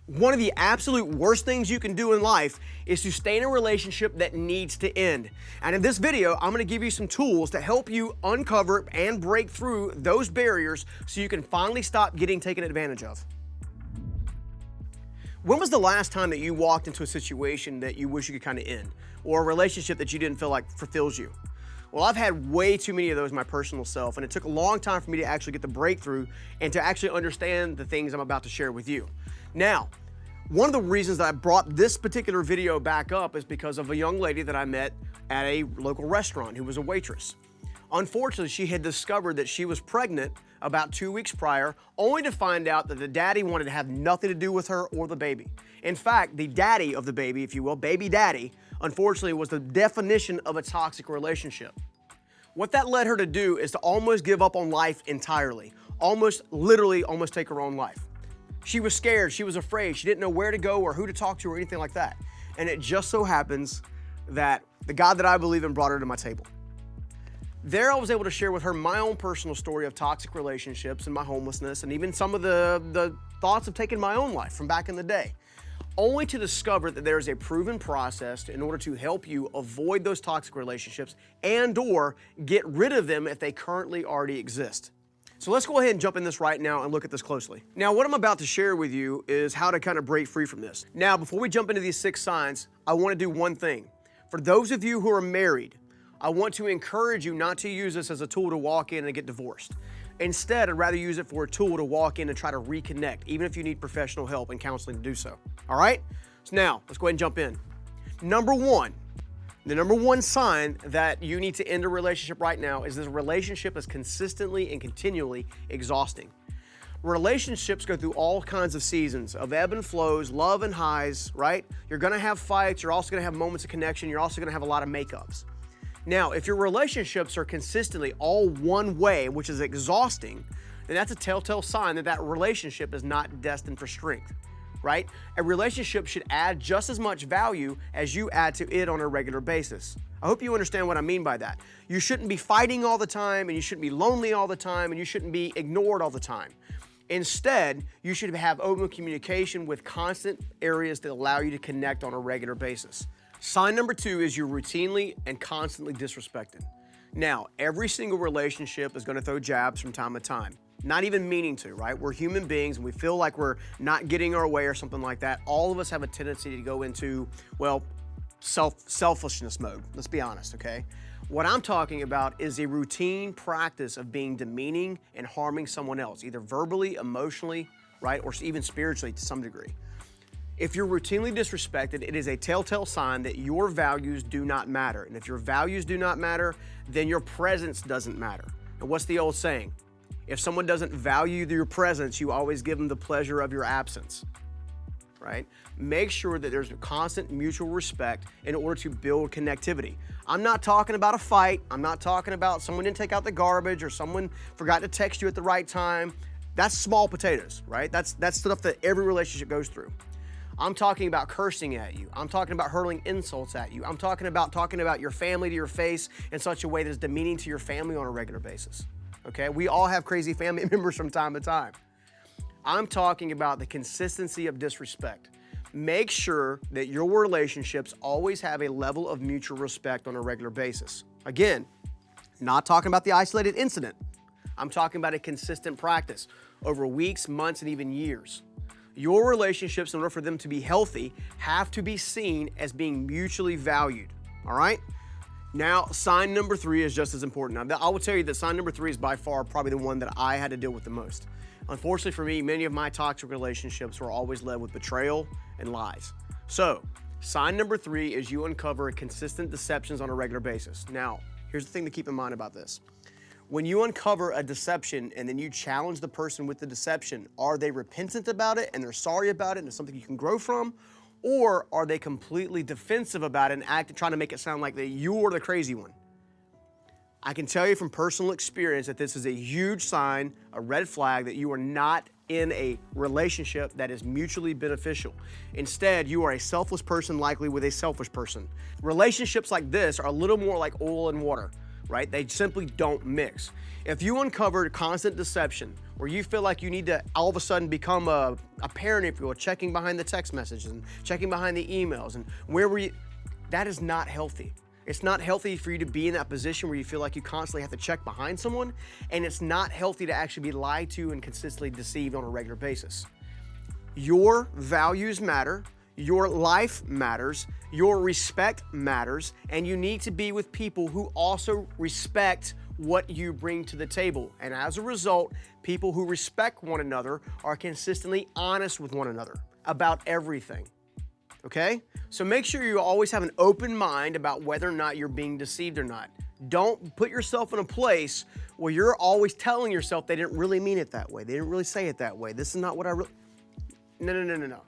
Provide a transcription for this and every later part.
One of the absolute worst things you can do in life is to stay in a relationship that needs to end. And in this video, I'm gonna give you some tools to help you uncover and break through those barriers so you can finally stop getting taken advantage of. When was the last time that you walked into a situation that you wish you could kind of end, or a relationship that you didn't feel like fulfills you? Well, I've had way too many of those my personal self, and it took a long time for me to actually get the breakthrough and to actually understand the things I'm about to share with you. Now, one of the reasons that I brought this particular video back up is because of a young lady that I met at a local restaurant who was a waitress. Unfortunately, she had discovered that she was pregnant about 2 weeks prior, only to find out that the daddy wanted to have nothing to do with her or the baby. In fact, the daddy of the baby, if you will, baby daddy, unfortunately was the definition of a toxic relationship. What that led her to do is to almost give up on life entirely, literally take her own life. She was scared, she was afraid, she didn't know where to go or who to talk to or anything like that. And it just so happens that the God that I believe in brought her to my table. There I was able to share with her my own personal story of toxic relationships and my homelessness, and even some of the thoughts of taking my own life from back in the day, only to discover that there's a proven process in order to help you avoid those toxic relationships and or get rid of them if they currently already exist. So let's go ahead and jump in this right now and look at this closely. Now, what I'm about to share with you is how to kind of break free from this. Now, before we jump into these 6 signs, I want to do one thing. For those of you who are married, I want to encourage you not to use this as a tool to walk in and get divorced. Instead, I'd rather use it for a tool to walk in and try to reconnect, even if you need professional help and counseling to do so. All right? So now, let's go ahead and jump in. The number one sign that you need to end a relationship right now is this relationship is consistently and continually exhausting. Relationships go through all kinds of seasons of ebb and flows, love and highs, right? You're gonna have fights, you're also gonna have moments of connection, you're also gonna have a lot of makeups. Now, if your relationships are consistently all one way, which is exhausting, then that's a telltale sign that that relationship is not destined for strength, right? A relationship should add just as much value as you add to it on a regular basis. I hope you understand what I mean by that. You shouldn't be fighting all the time, and you shouldn't be lonely all the time, and you shouldn't be ignored all the time. Instead, you should have open communication with constant areas that allow you to connect on a regular basis. Sign number 2 is you're routinely and constantly disrespected. Now, every single relationship is going to throw jabs from time to time. Not even meaning to, right? We're human beings and we feel like we're not getting our way or something like that. All of us have a tendency to go into, well, selfishness mode. Let's be honest, okay? What I'm talking about is a routine practice of being demeaning and harming someone else, either verbally, emotionally, right? Or even spiritually to some degree. If you're routinely disrespected, it is a telltale sign that your values do not matter. And if your values do not matter, then your presence doesn't matter. And what's the old saying? If someone doesn't value your presence, you always give them the pleasure of your absence, right? Make sure that there's a constant mutual respect in order to build connectivity. I'm not talking about a fight. I'm not talking about someone didn't take out the garbage or someone forgot to text you at the right time. That's small potatoes, right? That's stuff that every relationship goes through. I'm talking about cursing at you. I'm talking about hurling insults at you. I'm talking about your family to your face in such a way that is demeaning to your family on a regular basis. Okay? We all have crazy family members from time to time. I'm talking about the consistency of disrespect. Make sure that your relationships always have a level of mutual respect on a regular basis. Again, not talking about the isolated incident. I'm talking about a consistent practice over weeks, months, and even years. Your relationships, in order for them to be healthy, have to be seen as being mutually valued, all right? Now, sign number 3 is just as important. Now, I will tell you that sign number 3 is by far probably the one that I had to deal with the most. Unfortunately for me, many of my toxic relationships were always led with betrayal and lies. So, sign number 3 is you uncover consistent deceptions on a regular basis. Now, here's the thing to keep in mind about this. When you uncover a deception and then you challenge the person with the deception, are they repentant about it and they're sorry about it and it's something you can grow from? Or are they completely defensive about it and trying to make it sound like that you're the crazy one? I can tell you from personal experience that this is a huge sign, a red flag, that you are not in a relationship that is mutually beneficial. Instead, you are a selfless person likely with a selfish person. Relationships like this are a little more like oil and water. right? They simply don't mix. If you uncover constant deception, where you feel like you need to all of a sudden become a parent, if you will, checking behind the text messages and checking behind the emails and where were you, that is not healthy. It's not healthy for you to be in that position where you feel like you constantly have to check behind someone, and it's not healthy to actually be lied to and consistently deceived on a regular basis. Your values matter, your life matters, your respect matters, and you need to be with people who also respect what you bring to the table. And as a result, people who respect one another are consistently honest with one another about everything. Okay? So make sure you always have an open mind about whether or not you're being deceived or not. Don't put yourself in a place where you're always telling yourself they didn't really mean it that way. They didn't really say it that way. This is not what I really... No.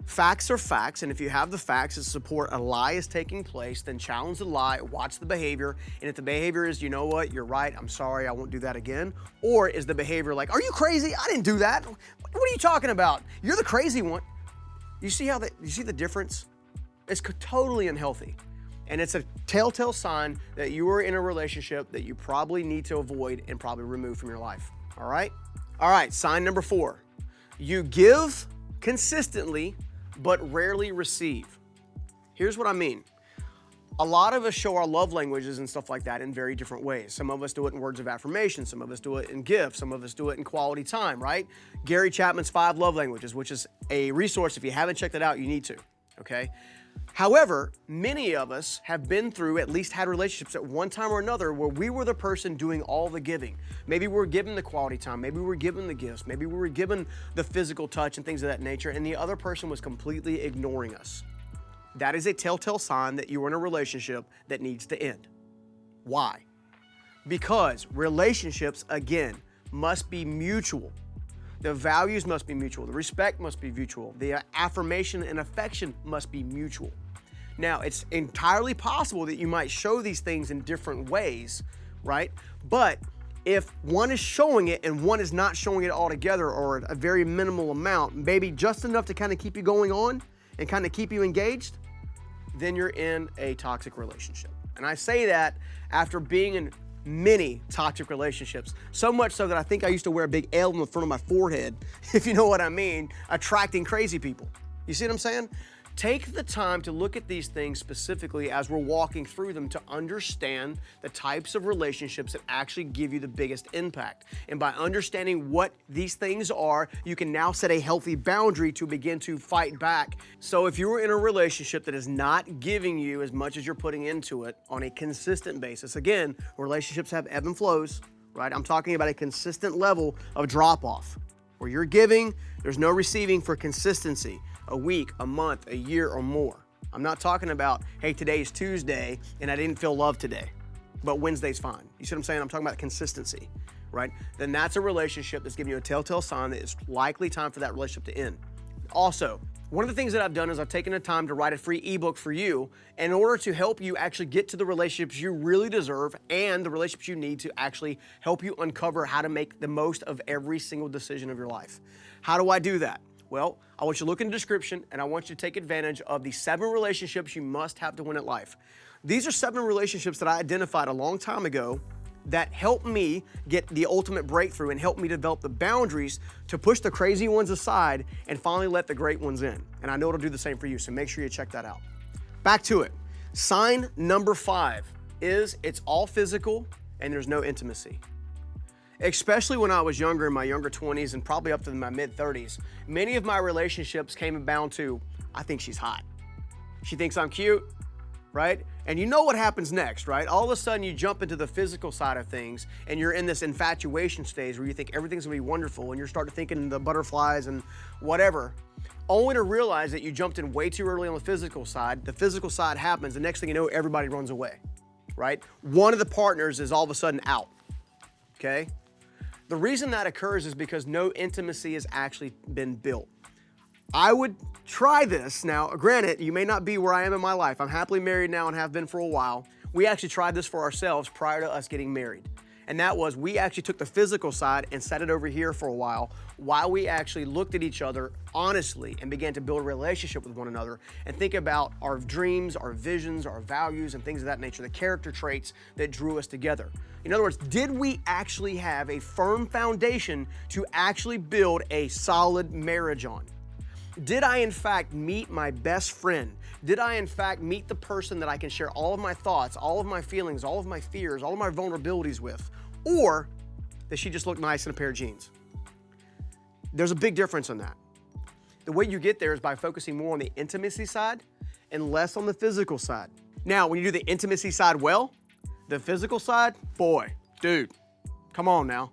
Facts are facts, and if you have the facts that support a lie is taking place, then challenge the lie, watch the behavior, and if the behavior is, you know what, you're right, I'm sorry, I won't do that again, or is the behavior like, are you crazy? I didn't do that. What are you talking about? You're the crazy one. You see the difference? It's totally unhealthy, and it's a telltale sign that you are in a relationship that you probably need to avoid and probably remove from your life, all right? All right, sign number 4. You give consistently, but rarely receive. Here's what I mean. A lot of us show our love languages and stuff like that in very different ways. Some of us do it in words of affirmation. Some of us do it in gifts. Some of us do it in quality time, right? Gary Chapman's 5 Love Languages, which is a resource. If you haven't checked it out, you need to, okay? However, many of us have been through, at least had relationships at one time or another where we were the person doing all the giving. Maybe we were given the quality time, maybe we were given the gifts, maybe we were given the physical touch and things of that nature, and the other person was completely ignoring us. That is a telltale sign that you are in a relationship that needs to end. Why? Because relationships, again, must be mutual. The values must be mutual. The respect must be mutual. The affirmation and affection must be mutual. Now, it's entirely possible that you might show these things in different ways, right? But if one is showing it and one is not showing it altogether or a very minimal amount, maybe just enough to kind of keep you going on and kind of keep you engaged, then you're in a toxic relationship. And I say that after being in many toxic relationships, so much so that I think I used to wear a big L on the front of my forehead, if you know what I mean, attracting crazy people. You see what I'm saying? Take the time to look at these things specifically as we're walking through them to understand the types of relationships that actually give you the biggest impact. And by understanding what these things are, you can now set a healthy boundary to begin to fight back. So if you're in a relationship that is not giving you as much as you're putting into it on a consistent basis, again, relationships have ebb and flows, right? I'm talking about a consistent level of drop-off. Where you're giving, there's no receiving for consistency. A week, a month, a year, or more. I'm not talking about, hey, today's Tuesday and I didn't feel love today, but Wednesday's fine. You see what I'm saying? I'm talking about consistency, right? Then that's a relationship that's giving you a telltale sign that it's likely time for that relationship to end. Also, one of the things that I've done is I've taken the time to write a free ebook for you in order to help you actually get to the relationships you really deserve and the relationships you need to actually help you uncover how to make the most of every single decision of your life. How do I do that? Well, I want you to look in the description and I want you to take advantage of the 7 relationships you must have to win at life. These are 7 relationships that I identified a long time ago that helped me get the ultimate breakthrough and helped me develop the boundaries to push the crazy ones aside and finally let the great ones in. And I know it'll do the same for you, so make sure you check that out. Back to it. Sign number 5 is it's all physical and there's no intimacy. Especially when I was younger, in my younger 20s and probably up to my mid 30s, many of my relationships came down to, I think she's hot. She thinks I'm cute, right? And you know what happens next, right? All of a sudden you jump into the physical side of things and you're in this infatuation stage where you think everything's gonna be wonderful and you're starting thinking the butterflies and whatever, only to realize that you jumped in way too early on the physical side happens, the next thing you know, everybody runs away, right? One of the partners is all of a sudden out, okay? The reason that occurs is because no intimacy has actually been built. I would try this. Now, granted, you may not be where I am in my life. I'm happily married now and have been for a while. We actually tried this for ourselves prior to us getting married. And that was, we actually took the physical side and set it over here for a while we actually looked at each other honestly and began to build a relationship with one another and think about our dreams, our visions, our values, and things of that nature, the character traits that drew us together. In other words, did we actually have a firm foundation to actually build a solid marriage on? Did I in fact meet my best friend? Did I in fact meet the person that I can share all of my thoughts, all of my feelings, all of my fears, all of my vulnerabilities with? Or does she just look nice in a pair of jeans? There's a big difference in that. The way you get there is by focusing more on the intimacy side and less on the physical side. Now, when you do the intimacy side well, the physical side, boy, dude, come on now.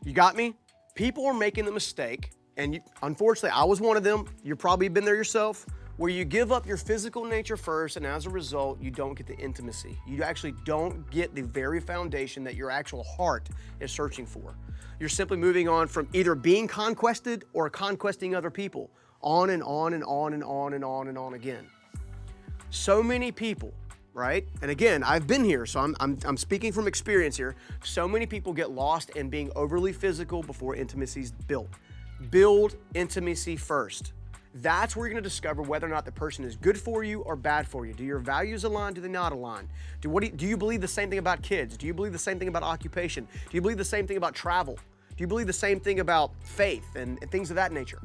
You got me? People are making the mistake, and unfortunately, I was one of them. You've probably been there yourself, where you give up your physical nature first, and as a result, you don't get the intimacy. You actually don't get the very foundation that your actual heart is searching for. You're simply moving on from either being conquested or conquesting other people, on and on and on and on and on and on again. So many people, right? And again, I've been here, so I'm speaking from experience here. So many people get lost in being overly physical before intimacy's built. Build intimacy first. That's where you're going to discover whether or not the person is good for you or bad for you. Do your values align? Do they not align? Do you believe the same thing about kids? Do you believe the same thing about occupation? Do you believe the same thing about travel? Do you believe the same thing about faith and things of that nature?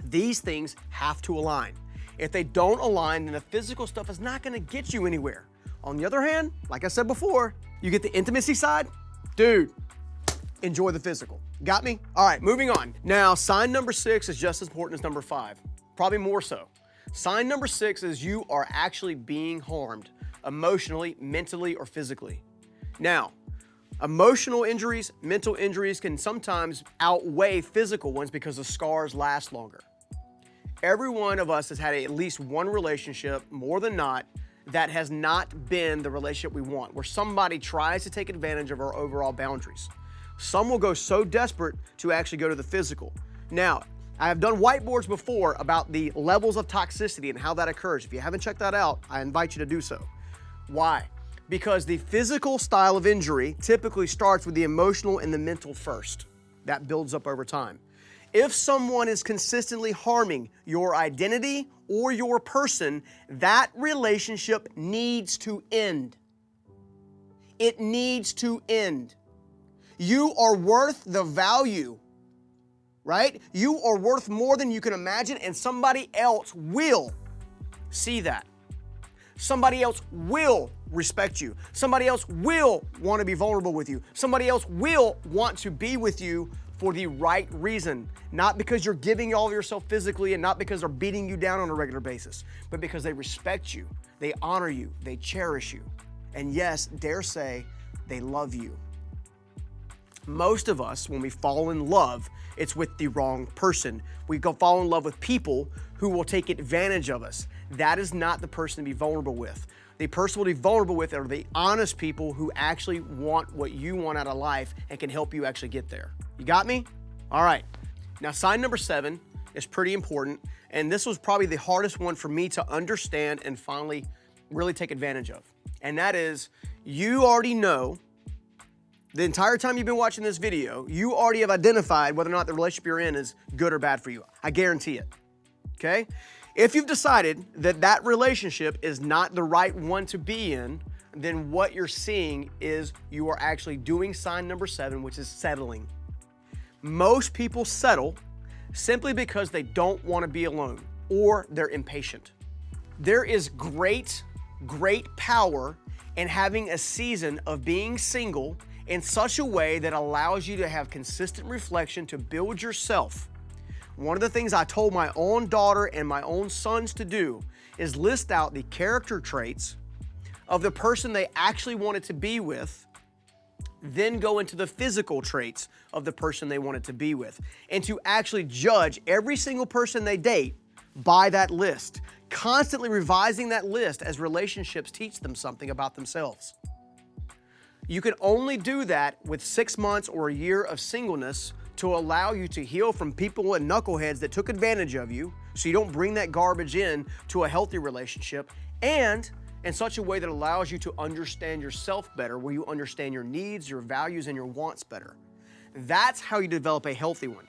These things have to align. If they don't align, then the physical stuff is not going to get you anywhere. On the other hand, like I said before, you get the intimacy side, dude, enjoy the physical. Got me? All right, moving on. Now, sign number 6 is just as important as number 5, probably more so. Sign number 6 is you are actually being harmed emotionally, mentally, or physically. Now, emotional injuries, mental injuries can sometimes outweigh physical ones because the scars last longer. Every one of us has had at least one relationship, more than not, that has not been the relationship we want, where somebody tries to take advantage of our overall boundaries. Some will go so desperate to actually go to the physical. Now, I have done whiteboards before about the levels of toxicity and how that occurs. If you haven't checked that out, I invite you to do so. Why? Because the physical style of injury typically starts with the emotional and the mental first. That builds up over time. If someone is consistently harming your identity or your person, that relationship needs to end. It needs to end. You are worth the value, right? You are worth more than you can imagine, and somebody else will see that. Somebody else will respect you. Somebody else will want to be vulnerable with you. Somebody else will want to be with you for the right reason. Not because you're giving all of yourself physically and not because they're beating you down on a regular basis, but because they respect you, they honor you, they cherish you. And yes, dare say, they love you. Most of us, when we fall in love, it's with the wrong person. We go fall in love with people who will take advantage of us. That is not the person to be vulnerable with. The person to be vulnerable with are the honest people who actually want what you want out of life and can help you actually get there. You got me? All right. Now, sign number 7 is pretty important, and this was probably the hardest one for me to understand and finally really take advantage of. And that is, you already know, the entire time you've been watching this video, you already have identified whether or not the relationship you're in is good or bad for you. I guarantee it, okay? If you've decided that that relationship is not the right one to be in, then what you're seeing is you are actually doing sign number 7, which is settling. Most people settle simply because they don't want to be alone or they're impatient. There is great power in having a season of being single in such a way that allows you to have consistent reflection to build yourself. One of the things I told my own daughter and my own sons to do is list out the character traits of the person they actually wanted to be with, then go into the physical traits of the person they wanted to be with, and to actually judge every single person they date by that list, constantly revising that list as relationships teach them something about themselves. You can only do that with 6 months or a year of singleness to allow you to heal from people and knuckleheads that took advantage of you so you don't bring that garbage in to a healthy relationship. And in such a way that allows you to understand yourself better, where you understand your needs, your values, and your wants better. That's how you develop a healthy one.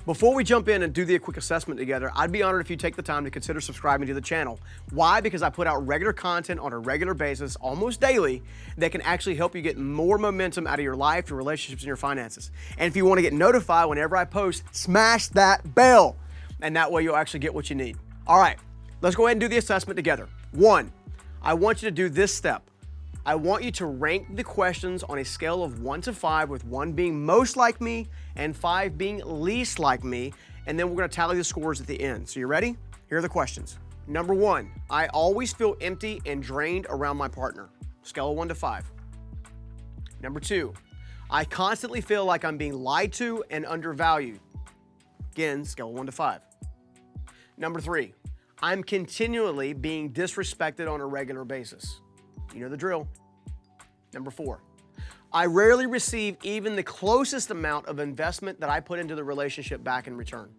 Before we jump in and do the quick assessment together, I'd be honored if you take the time to consider subscribing to the channel. Why? Because I put out regular content on a regular basis, almost daily, that can actually help you get more momentum out of your life, your relationships, and your finances. And if you want to get notified whenever I post, smash that bell. And that way you'll actually get what you need. All right, let's go ahead and do the assessment together. 1, I want you to do this step. I want you to rank the questions on a scale of 1 to 5, with 1 being most like me and 5 being least like me, and then we're going to tally the scores at the end. So you ready? Here are the questions. Number 1, I always feel empty and drained around my partner. Scale of 1 to 5. Number 2, I constantly feel like I'm being lied to and undervalued. Again, scale of 1 to 5. Number 3, I'm continually being disrespected on a regular basis. You know the drill. Number 4, I rarely receive even the closest amount of investment that I put into the relationship back in return.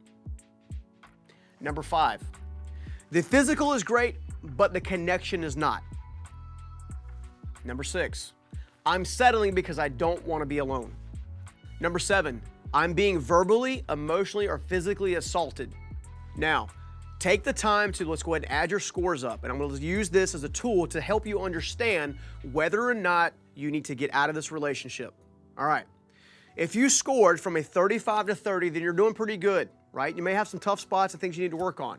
Number 5, the physical is great, but the connection is not. Number 6, I'm settling because I don't want to be alone. Number 7, I'm being verbally, emotionally, or physically assaulted. Now, take the time to, let's go ahead and add your scores up, and I'm going to use this as a tool to help you understand whether or not you need to get out of this relationship. All right. If you scored from a 35 to 30, then you're doing pretty good, right? You may have some tough spots and things you need to work on.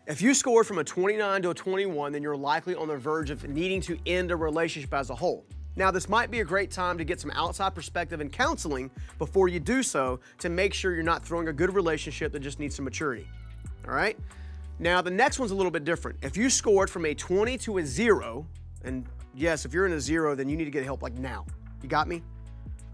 If you scored from a 29 to a 21, then you're likely on the verge of needing to end a relationship as a whole. Now, this might be a great time to get some outside perspective and counseling before you do so, to make sure you're not throwing a good relationship that just needs some maturity. All right? Now, the next one's a little bit different. If you scored from a 20 to a 0, and yes, if you're in a 0, then you need to get help like now. You got me?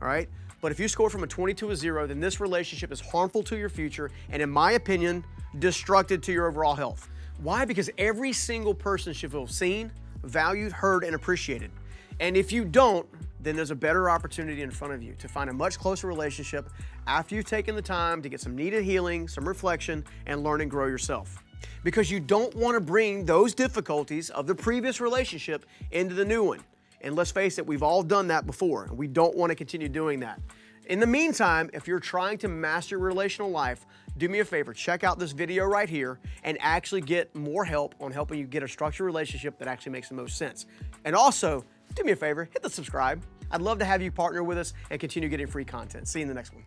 All right? But if you score from a 20 to a 0, then this relationship is harmful to your future and, in my opinion, destructive to your overall health. Why? Because every single person should feel seen, valued, heard, and appreciated. And if you don't, then there's a better opportunity in front of you to find a much closer relationship after you've taken the time to get some needed healing, some reflection, and learn and grow yourself. Because you don't want to bring those difficulties of the previous relationship into the new one. And let's face it, we've all done that before, and we don't want to continue doing that. In the meantime, if you're trying to master your relational life, do me a favor, check out this video right here and actually get more help on helping you get a structured relationship that actually makes the most sense. And also, do me a favor, hit the subscribe. I'd love to have you partner with us and continue getting free content. See you in the next one.